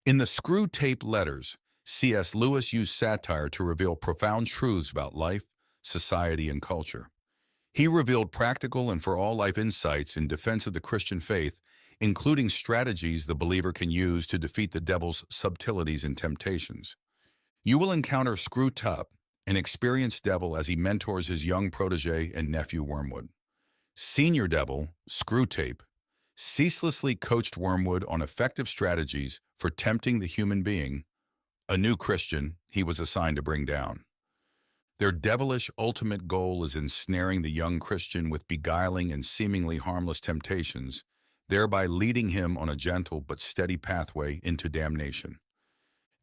In the Screw Tape Letters, C.S. Lewis used satire to reveal profound truths about life, society, and culture. He revealed practical and for-all-life insights in defense of the Christian faith, including strategies the believer can use to defeat the devil's subtleties and temptations. You will encounter Screwtup, an experienced devil as he mentors his young protege and nephew Wormwood. Senior Devil, Screwtape, ceaselessly coached Wormwood on effective strategies for tempting the human being, a new Christian he was assigned to bring down. Their devilish ultimate goal is ensnaring the young Christian with beguiling and seemingly harmless temptations, thereby leading him on a gentle but steady pathway into damnation.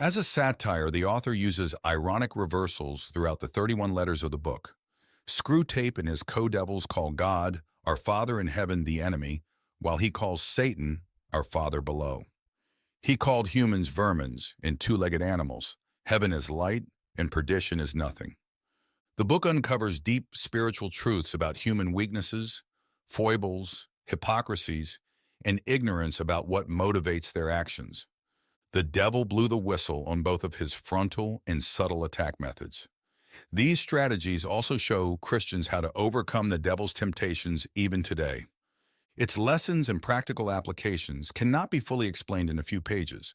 As a satire, the author uses ironic reversals throughout the 31 letters of the book. Screwtape and his co-devils call God, our Father in heaven, the enemy, while he calls Satan, our Father below. He called humans vermins and two-legged animals. Heaven is light and perdition is nothing. The book uncovers deep spiritual truths about human weaknesses, foibles, hypocrisies, and ignorance about what motivates their actions. The devil blew the whistle on both of his frontal and subtle attack methods. These strategies also show Christians how to overcome the devil's temptations even today. Its lessons and practical applications cannot be fully explained in a few pages.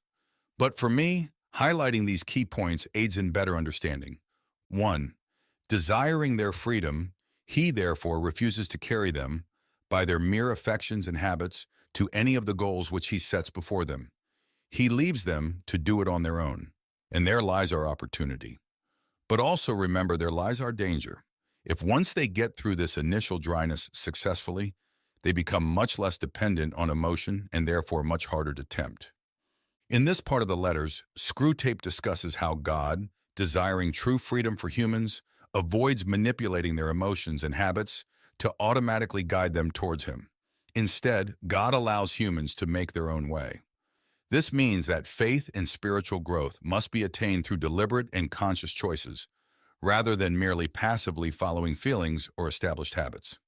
But for me, highlighting these key points aids in better understanding. 1. Desiring their freedom, he therefore refuses to carry them, by their mere affections and habits, to any of the goals which he sets before them. He leaves them to do it on their own, and there lies our opportunity. But also remember, there lies our danger. If once they get through this initial dryness successfully, they become much less dependent on emotion and therefore much harder to tempt. In this part of the letters, Screwtape discusses how God, desiring true freedom for humans, avoids manipulating their emotions and habits to automatically guide them towards him. Instead, God allows humans to make their own way. This means that faith and spiritual growth must be attained through deliberate and conscious choices, rather than merely passively following feelings or established habits.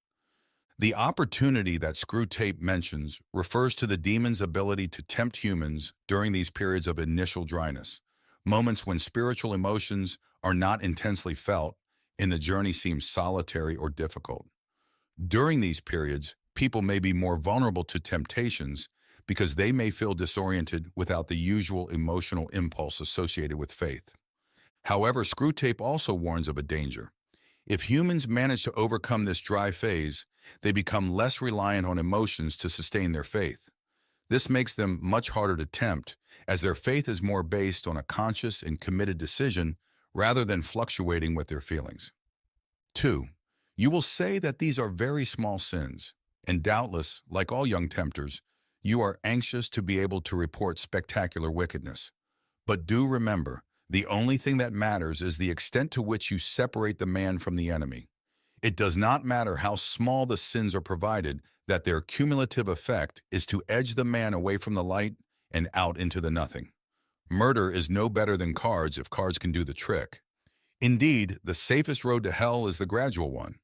The opportunity that Screwtape mentions refers to the demon's ability to tempt humans during these periods of initial dryness, moments when spiritual emotions are not intensely felt and the journey seems solitary or difficult. During these periods, people may be more vulnerable to temptations because they may feel disoriented without the usual emotional impulse associated with faith. However, Screwtape also warns of a danger. If humans manage to overcome this dry phase, they become less reliant on emotions to sustain their faith. This makes them much harder to tempt, as their faith is more based on a conscious and committed decision rather than fluctuating with their feelings. 2. You will say that these are very small sins, and doubtless, like all young tempters, you are anxious to be able to report spectacular wickedness. But do remember, the only thing that matters is the extent to which you separate the man from the enemy. It does not matter how small the sins are, provided that their cumulative effect is to edge the man away from the light and out into the nothing. Murder is no better than cards if cards can do the trick. Indeed, the safest road to hell is the gradual one,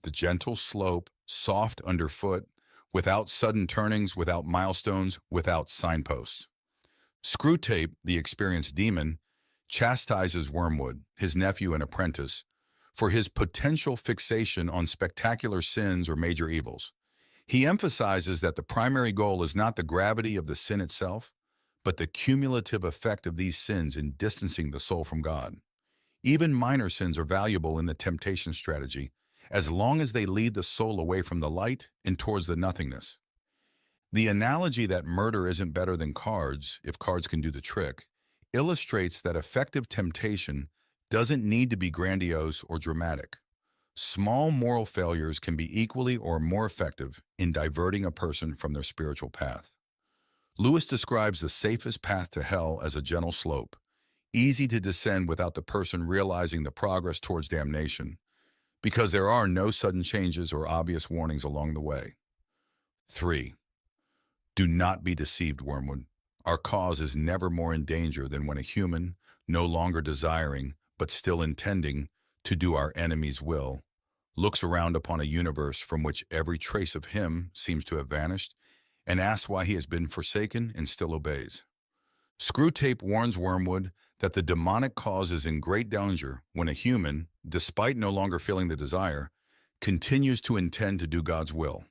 the gentle slope, soft underfoot, without sudden turnings, without milestones, without signposts. Screwtape, the experienced demon, chastises Wormwood, his nephew and apprentice, for his potential fixation on spectacular sins or major evils. He emphasizes that the primary goal is not the gravity of the sin itself, but the cumulative effect of these sins in distancing the soul from God. Even minor sins are valuable in the temptation strategy, as long as they lead the soul away from the light and towards the nothingness. The analogy that murder isn't better than cards, if cards can do the trick, illustrates that effective temptation doesn't need to be grandiose or dramatic. Small moral failures can be equally or more effective in diverting a person from their spiritual path. Lewis describes the safest path to hell as a gentle slope, easy to descend without the person realizing the progress towards damnation, because there are no sudden changes or obvious warnings along the way. 3. Do not be deceived, Wormwood. Our cause is never more in danger than when a human, no longer desiring, but still intending, to do our enemy's will, looks around upon a universe from which every trace of him seems to have vanished, and asks why he has been forsaken and still obeys. Screwtape warns Wormwood that the demonic cause is in great danger when a human, despite no longer feeling the desire, continues to intend to do God's will.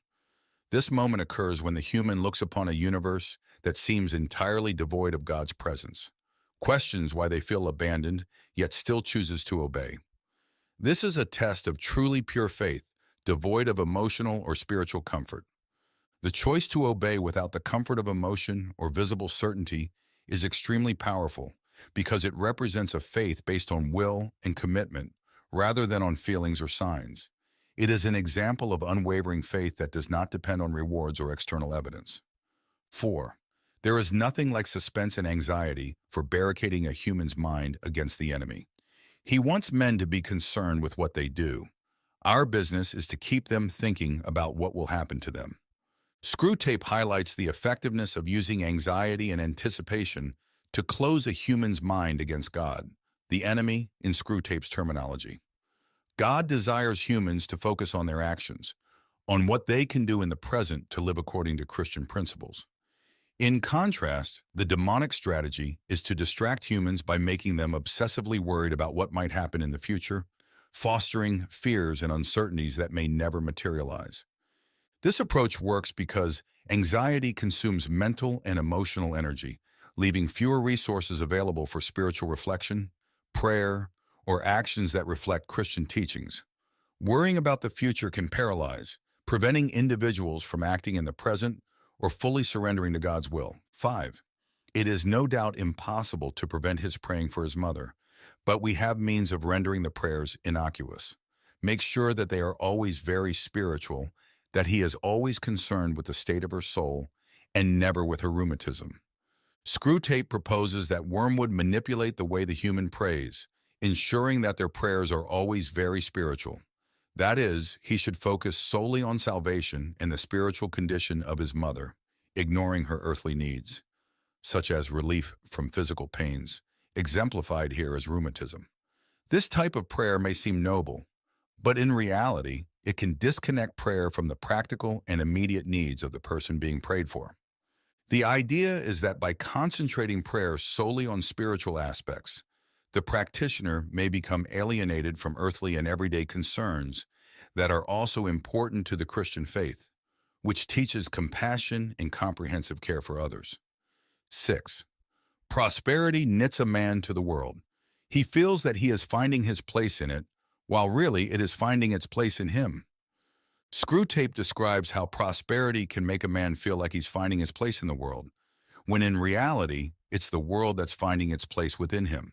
This moment occurs when the human looks upon a universe that seems entirely devoid of God's presence, questions why they feel abandoned, yet still chooses to obey. This is a test of truly pure faith, devoid of emotional or spiritual comfort. The choice to obey without the comfort of emotion or visible certainty is extremely powerful because it represents a faith based on will and commitment rather than on feelings or signs. It is an example of unwavering faith that does not depend on rewards or external evidence. 4. There is nothing like suspense and anxiety for barricading a human's mind against the enemy. He wants men to be concerned with what they do. Our business is to keep them thinking about what will happen to them. Screwtape highlights the effectiveness of using anxiety and anticipation to close a human's mind against God, the enemy in Screwtape's terminology. God desires humans to focus on their actions, on what they can do in the present to live according to Christian principles. In contrast, the demonic strategy is to distract humans by making them obsessively worried about what might happen in the future, fostering fears and uncertainties that may never materialize. This approach works because anxiety consumes mental and emotional energy, leaving fewer resources available for spiritual reflection, prayer, or actions that reflect Christian teachings. Worrying about the future can paralyze, preventing individuals from acting in the present or fully surrendering to God's will. 5. It is no doubt impossible to prevent his praying for his mother, but we have means of rendering the prayers innocuous. Make sure that they are always very spiritual, that he is always concerned with the state of her soul and never with her rheumatism. Screwtape proposes that Wormwood manipulate the way the human prays, ensuring that their prayers are always very spiritual. That is, he should focus solely on salvation and the spiritual condition of his mother, ignoring her earthly needs, such as relief from physical pains, exemplified here as rheumatism. This type of prayer may seem noble, but in reality, it can disconnect prayer from the practical and immediate needs of the person being prayed for. The idea is that by concentrating prayer solely on spiritual aspects, the practitioner may become alienated from earthly and everyday concerns that are also important to the Christian faith, which teaches compassion and comprehensive care for others. 6. Prosperity knits a man to the world. He feels that he is finding his place in it, while really it is finding its place in him. Screwtape describes how prosperity can make a man feel like he's finding his place in the world, when in reality, it's the world that's finding its place within him.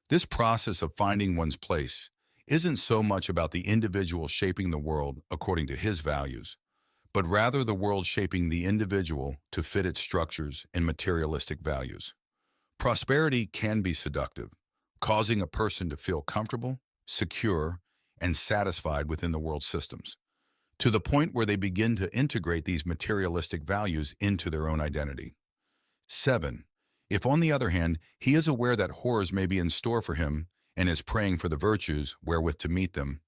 This process of finding one's place isn't so much about the individual shaping the world according to his values, but rather the world shaping the individual to fit its structures and materialistic values. Prosperity can be seductive, causing a person to feel comfortable, secure, and satisfied within the world's systems, to the point where they begin to integrate these materialistic values into their own identity. 7. If, on the other hand, he is aware that horrors may be in store for him and is praying for the virtues wherewith to meet them,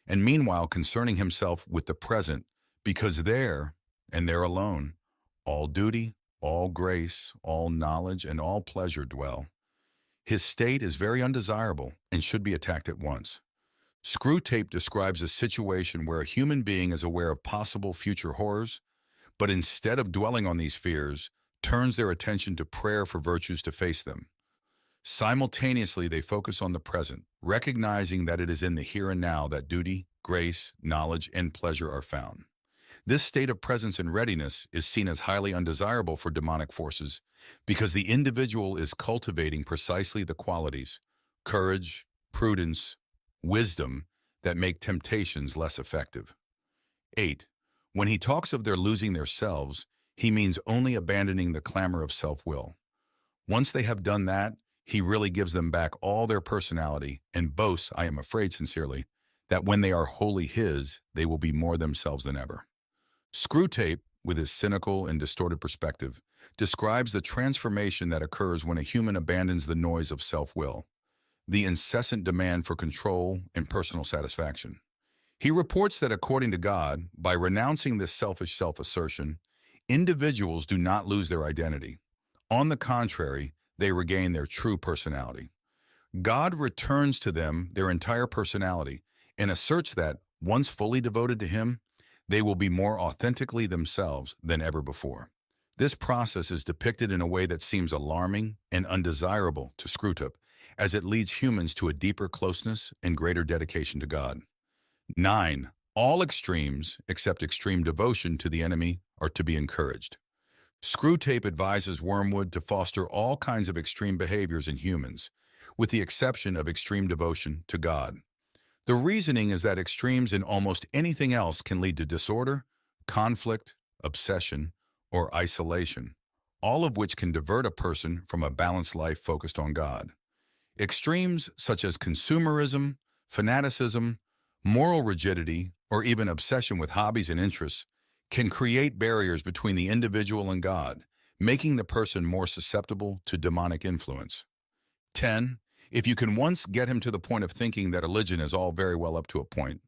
and meanwhile concerning himself with the present, because there, and there alone, all duty, all grace, all knowledge, and all pleasure dwell, his state is very undesirable and should be attacked at once. Screwtape describes a situation where a human being is aware of possible future horrors, but instead of dwelling on these fears, turns their attention to prayer for virtues to face them. Simultaneously, they focus on the present, recognizing that it is in the here and now that duty, grace, knowledge, and pleasure are found. This state of presence and readiness is seen as highly undesirable for demonic forces because the individual is cultivating precisely the qualities, courage, prudence, wisdom, that make temptations less effective. 8. When he talks of their losing their selves, he means only abandoning the clamor of self-will. Once they have done that, he really gives them back all their personality and boasts, I am afraid sincerely, that when they are wholly his, they will be more themselves than ever. Screwtape, with his cynical and distorted perspective, describes the transformation that occurs when a human abandons the noise of self-will, the incessant demand for control and personal satisfaction. He reports that according to God, by renouncing this selfish self-assertion, individuals do not lose their identity. On the contrary, they regain their true personality. God returns to them their entire personality and asserts that, once fully devoted to Him, they will be more authentically themselves than ever before. This process is depicted in a way that seems alarming and undesirable to Screwtape, as it leads humans to a deeper closeness and greater dedication to God. 9. All extremes, except extreme devotion to the enemy, are to be encouraged. Screwtape advises Wormwood to foster all kinds of extreme behaviors in humans, with the exception of extreme devotion to God. The reasoning is that extremes in almost anything else can lead to disorder, conflict, obsession, or isolation, all of which can divert a person from a balanced life focused on God. Extremes such as consumerism, fanaticism, moral rigidity, or even obsession with hobbies and interests can create barriers between the individual and God, making the person more susceptible to demonic influence. 10. If you can once get him to the point of thinking that religion is all very well up to a point,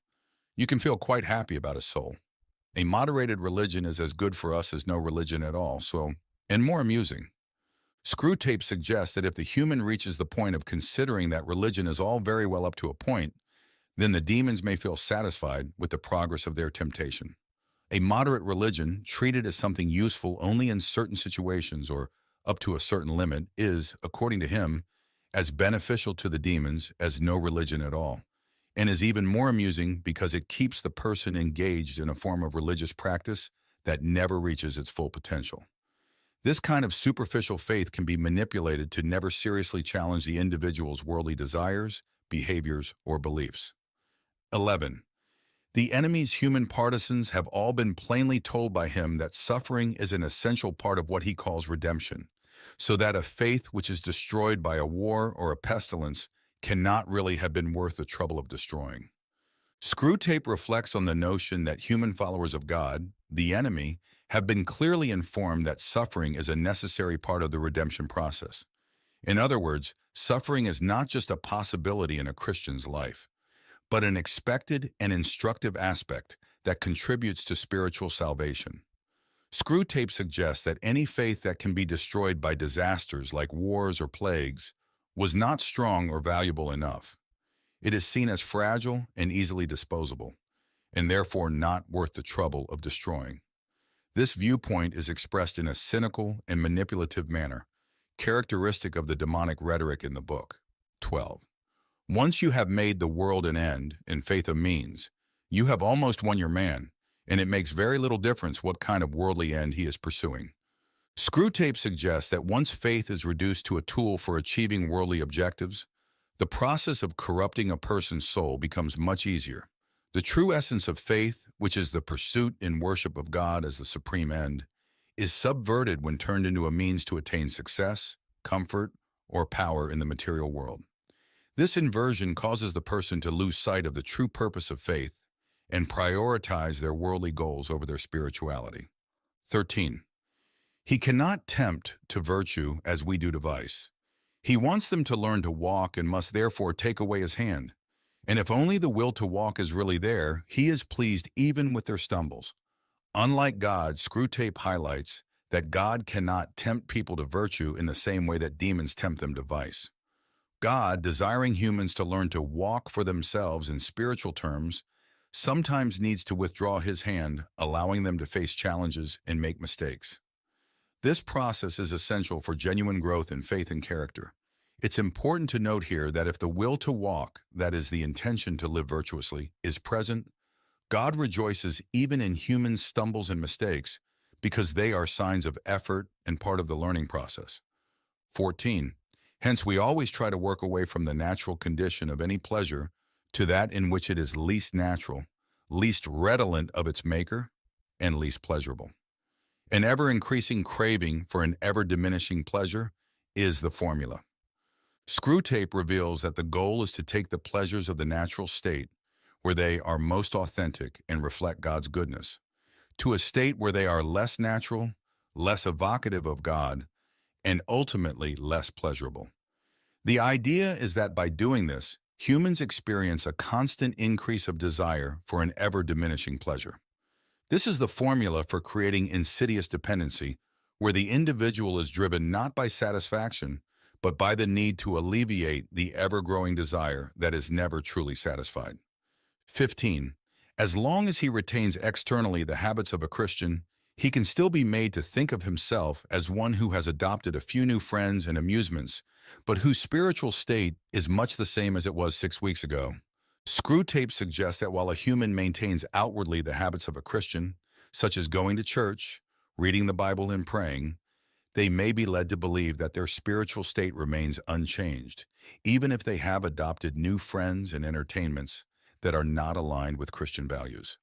you can feel quite happy about his soul. A moderated religion is as good for us as no religion at all, and more amusing. Screwtape suggests that if the human reaches the point of considering that religion is all very well up to a point, then the demons may feel satisfied with the progress of their temptation. A moderate religion, treated as something useful only in certain situations or up to a certain limit, is, according to him, as beneficial to the demons as no religion at all, and is even more amusing because it keeps the person engaged in a form of religious practice that never reaches its full potential. This kind of superficial faith can be manipulated to never seriously challenge the individual's worldly desires, behaviors, or beliefs. 11. The enemy's human partisans have all been plainly told by him that suffering is an essential part of what he calls redemption, so that a faith which is destroyed by a war or a pestilence cannot really have been worth the trouble of destroying. Screwtape reflects on the notion that human followers of God, the enemy, have been clearly informed that suffering is a necessary part of the redemption process. In other words, suffering is not just a possibility in a Christian's life, but an expected and instructive aspect that contributes to spiritual salvation. Screwtape suggests that any faith that can be destroyed by disasters like wars or plagues was not strong or valuable enough. It is seen as fragile and easily disposable, and therefore not worth the trouble of destroying. This viewpoint is expressed in a cynical and manipulative manner, characteristic of the demonic rhetoric in the book. 12. Once you have made the world an end and faith a means, you have almost won your man, and it makes very little difference what kind of worldly end he is pursuing. Screwtape suggests that once faith is reduced to a tool for achieving worldly objectives, the process of corrupting a person's soul becomes much easier. The true essence of faith, which is the pursuit and worship of God as the supreme end, is subverted when turned into a means to attain success, comfort, or power in the material world. This inversion causes the person to lose sight of the true purpose of faith and prioritize their worldly goals over their spirituality. 13. He cannot tempt to virtue as we do to vice. He wants them to learn to walk and must therefore take away his hand. And if only the will to walk is really there, he is pleased even with their stumbles. Unlike God, Screwtape highlights that God cannot tempt people to virtue in the same way that demons tempt them to vice. God, desiring humans to learn to walk for themselves in spiritual terms, sometimes needs to withdraw his hand, allowing them to face challenges and make mistakes. This process is essential for genuine growth in faith and character. It's important to note here that if the will to walk, that is the intention to live virtuously, is present, God rejoices even in human stumbles and mistakes because they are signs of effort and part of the learning process. 14. Hence, we always try to work away from the natural condition of any pleasure to that in which it is least natural, least redolent of its maker, and least pleasurable. An ever-increasing craving for an ever-diminishing pleasure is the formula. Screwtape reveals that the goal is to take the pleasures of the natural state, where they are most authentic and reflect God's goodness, to a state where they are less natural, less evocative of God, and ultimately less pleasurable. The idea is that by doing this, humans experience a constant increase of desire for an ever-diminishing pleasure. This is the formula for creating insidious dependency, where the individual is driven not by satisfaction, but by the need to alleviate the ever-growing desire that is never truly satisfied. 15. As long as he retains externally the habits of a Christian, he can still be made to think of himself as one who has adopted a few new friends and amusements, but whose spiritual state is much the same as it was 6 weeks ago. Screwtape suggests that while a human maintains outwardly the habits of a Christian, such as going to church, reading the Bible, and praying, they may be led to believe that their spiritual state remains unchanged, even if they have adopted new friends and entertainments that are not aligned with Christian values.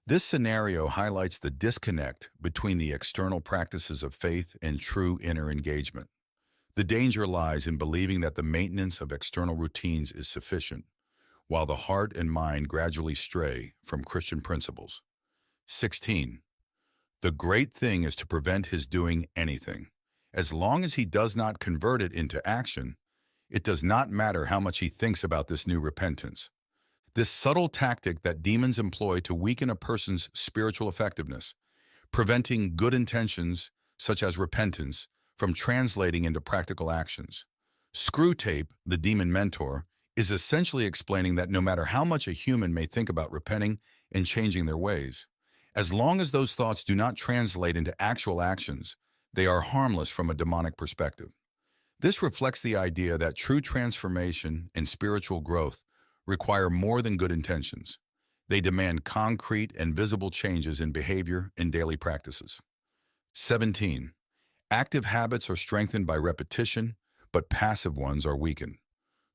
This scenario highlights the disconnect between the external practices of faith and true inner engagement. The danger lies in believing that the maintenance of external routines is sufficient, while the heart and mind gradually stray from Christian principles. 16. The great thing is to prevent his doing anything. As long as he does not convert it into action, it does not matter how much he thinks about this new repentance. This subtle tactic that demons employ to weaken a person's spiritual effectiveness, preventing good intentions, such as repentance, from translating into practical actions. Screwtape, the demon mentor, is essentially explaining that no matter how much a human may think about repenting and changing their ways, as long as those thoughts do not translate into actual actions, they are harmless from a demonic perspective. This reflects the idea that true transformation and spiritual growth require more than good intentions. They demand concrete and visible changes in behavior and daily practices. 17. Active habits are strengthened by repetition, but passive ones are weakened.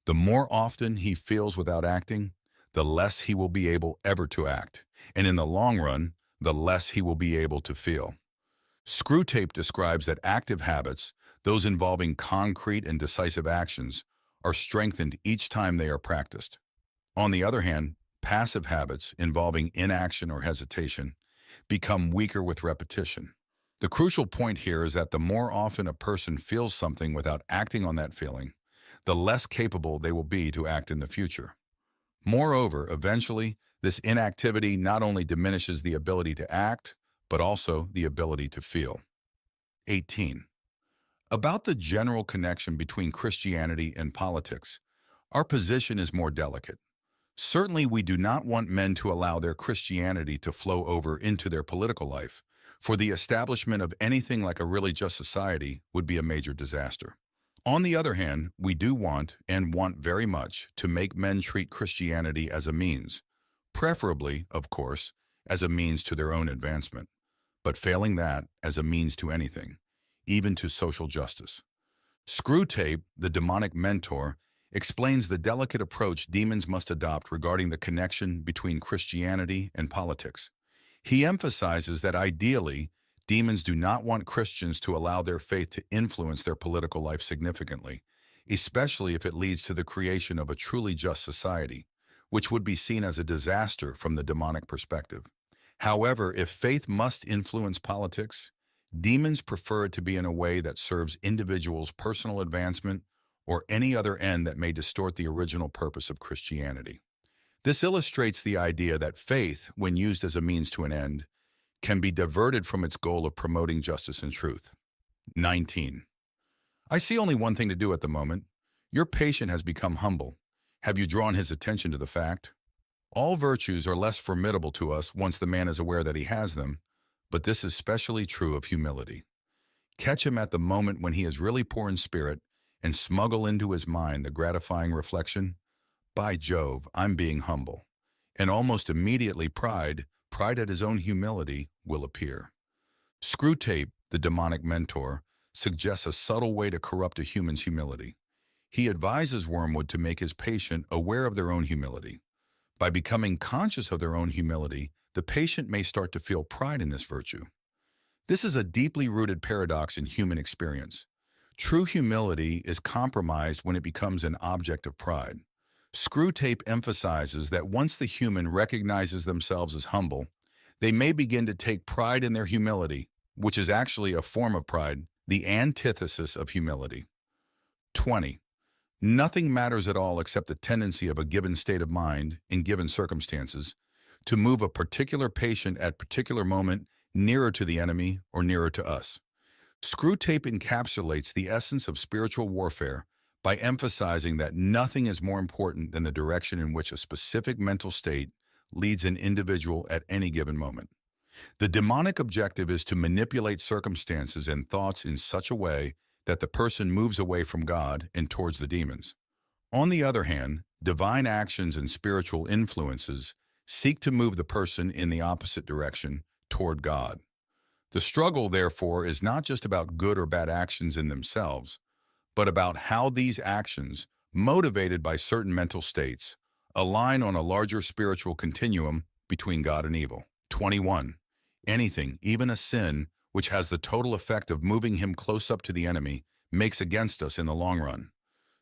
The more often he feels without acting, the less he will be able ever to act, and in the long run, the less he will be able to feel. Screwtape describes that active habits, those involving concrete and decisive actions, are strengthened each time they are practiced. On the other hand, passive habits involving inaction or hesitation become weaker with repetition. The crucial point here is that the more often a person feels something without acting on that feeling, the less capable they will be to act in the future. Moreover, eventually, this inactivity not only diminishes the ability to act, but also the ability to feel. 18. About the general connection between Christianity and politics, our position is more delicate. Certainly, we do not want men to allow their Christianity to flow over into their political life, for the establishment of anything like a really just society would be a major disaster. On the other hand, we do want, and want very much, to make men treat Christianity as a means, preferably, of course, as a means to their own advancement, but failing that, as a means to anything, even to social justice. Screwtape, the demonic mentor, explains the delicate approach demons must adopt regarding the connection between Christianity and politics. He emphasizes that ideally, demons do not want Christians to allow their faith to influence their political life significantly, especially if it leads to the creation of a truly just society, which would be seen as a disaster from the demonic perspective. However, if faith must influence politics, demons prefer it to be in a way that serves individuals' personal advancement or any other end that may distort the original purpose of Christianity. This illustrates the idea that faith, when used as a means to an end, can be diverted from its goal of promoting justice and truth. 19. I see only one thing to do at the moment. Your patient has become humble. Have you drawn his attention to the fact? All virtues are less formidable to us once the man is aware that he has them, but this is especially true of humility. Catch him at the moment when he is really poor in spirit and smuggle into his mind the gratifying reflection, "By Jove, I'm being humble." And almost immediately pride at his own humility, will appear. Screwtape, the demonic mentor, suggests a subtle way to corrupt a human's humility. He advises Wormwood to make his patient aware of their own humility. By becoming conscious of their own humility, the patient may start to feel pride in this virtue. This is a deeply rooted paradox in human experience. True humility is compromised when it becomes an object of pride. Screwtape emphasizes that once the human recognizes themselves as humble, they may begin to take pride in their humility, which is actually a form of pride, the antithesis of humility. 20. Nothing matters at all except the tendency of a given state of mind, in given circumstances, to move a particular patient at particular moment nearer to the enemy or nearer to us. Screw Tape encapsulates the essence of spiritual warfare by emphasizing that nothing is more important than the direction in which a specific mental state leads an individual at any given moment. The demonic objective is to manipulate circumstances and thoughts in such a way that the person moves away from God and towards the demons. On the other hand, divine actions and spiritual influences seek to move the person in the opposite direction, toward God. The struggle, therefore, is not just about good or bad actions in themselves, but about how these actions, motivated by certain mental states, align on a larger spiritual continuum between God and evil. 21. Anything, even a sin, which has the total effect of moving him close up to the enemy, makes against us in the long run.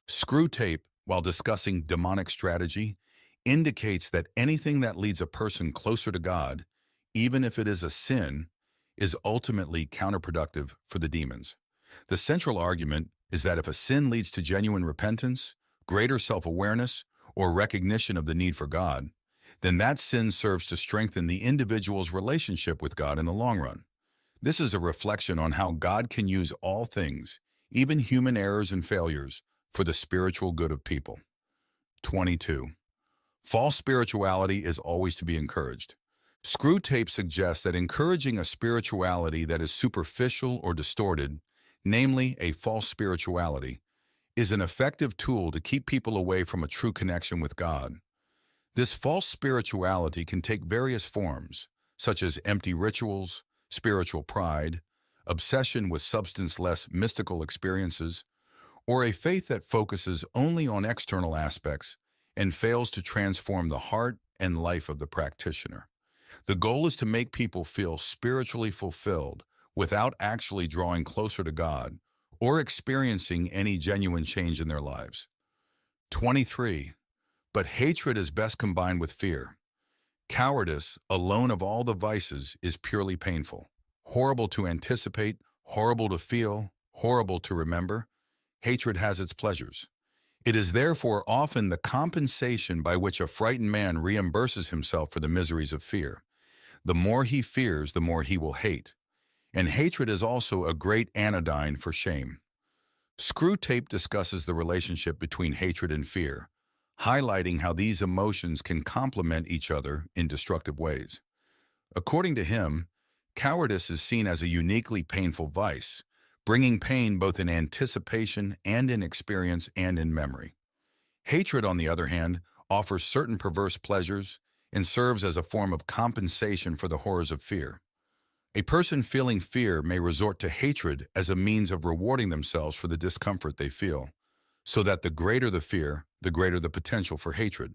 Screw Tape, while discussing demonic strategy, indicates that anything that leads a person closer to God, even if it is a sin, is ultimately counterproductive for the demons. The central argument is that if a sin leads to genuine repentance, greater self-awareness, or recognition of the need for God, then that sin serves to strengthen the individual's relationship with God in the long run. This is a reflection on how God can use all things, even human errors and failures, for the spiritual good of people. 22. False spirituality is always to be encouraged. Screw Tape suggests that encouraging a spirituality that is superficial or distorted, namely a false spirituality, is an effective tool to keep people away from a true connection with God. This false spirituality can take various forms, such as empty rituals, spiritual pride, obsession with substance-less mystical experiences, or a faith that focuses only on external aspects and fails to transform the heart and life of the practitioner. The goal is to make people feel spiritually fulfilled without actually drawing closer to God or experiencing any genuine change in their lives. 23. But hatred is best combined with fear. Cowardice, alone of all the vices, is purely painful. Horrible to anticipate, horrible to feel, horrible to remember. Hatred has its pleasures. It is therefore often the compensation by which a frightened man reimburses himself for the miseries of fear. The more he fears, the more he will hate. And hatred is also a great anodyne for shame. Screw Tape discusses the relationship between hatred and fear, highlighting how these emotions can complement each other in destructive ways. According to him, cowardice is seen as a uniquely painful vice, bringing pain both in anticipation and in experience and in memory. Hatred, on the other hand, offers certain perverse pleasures and serves as a form of compensation for the horrors of fear. A person feeling fear may resort to hatred as a means of rewarding themselves for the discomfort they feel, so that the greater the fear, the greater the potential for hatred.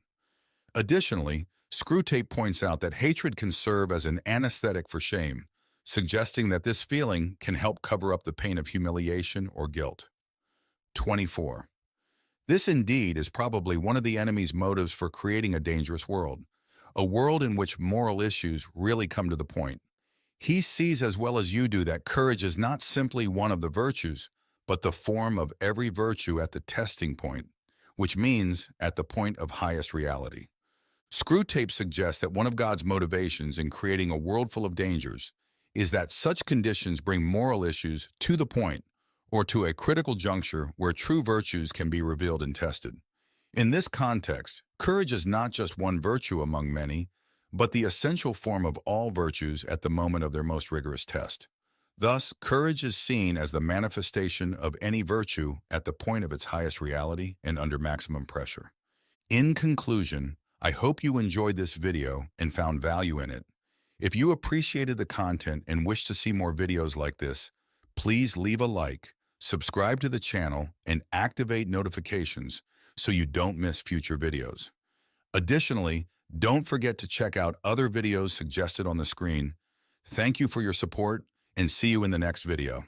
Additionally, Screw Tape points out that hatred can serve as an anesthetic for shame, suggesting that this feeling can help cover up the pain of humiliation or guilt. 24. This indeed is probably one of the enemy's motives for creating a dangerous world, a world in which moral issues really come to the point. He sees as well as you do that courage is not simply one of the virtues, but the form of every virtue at the testing point, which means at the point of highest reality. Screw Tape suggests that one of God's motivations in creating a world full of dangers is that such conditions bring moral issues to the point, or to a critical juncture where true virtues can be revealed and tested. In this context, courage is not just one virtue among many, but the essential form of all virtues at the moment of their most rigorous test. Thus, courage is seen as the manifestation of any virtue at the point of its highest reality and under maximum pressure. In conclusion, I hope you enjoyed this video and found value in it. If you appreciated the content and wish to see more videos like this, please leave a like, subscribe to the channel, and activate notifications so you don't miss future videos. Additionally, don't forget to check out other videos suggested on the screen. Thank you for your support, and see you in the next video.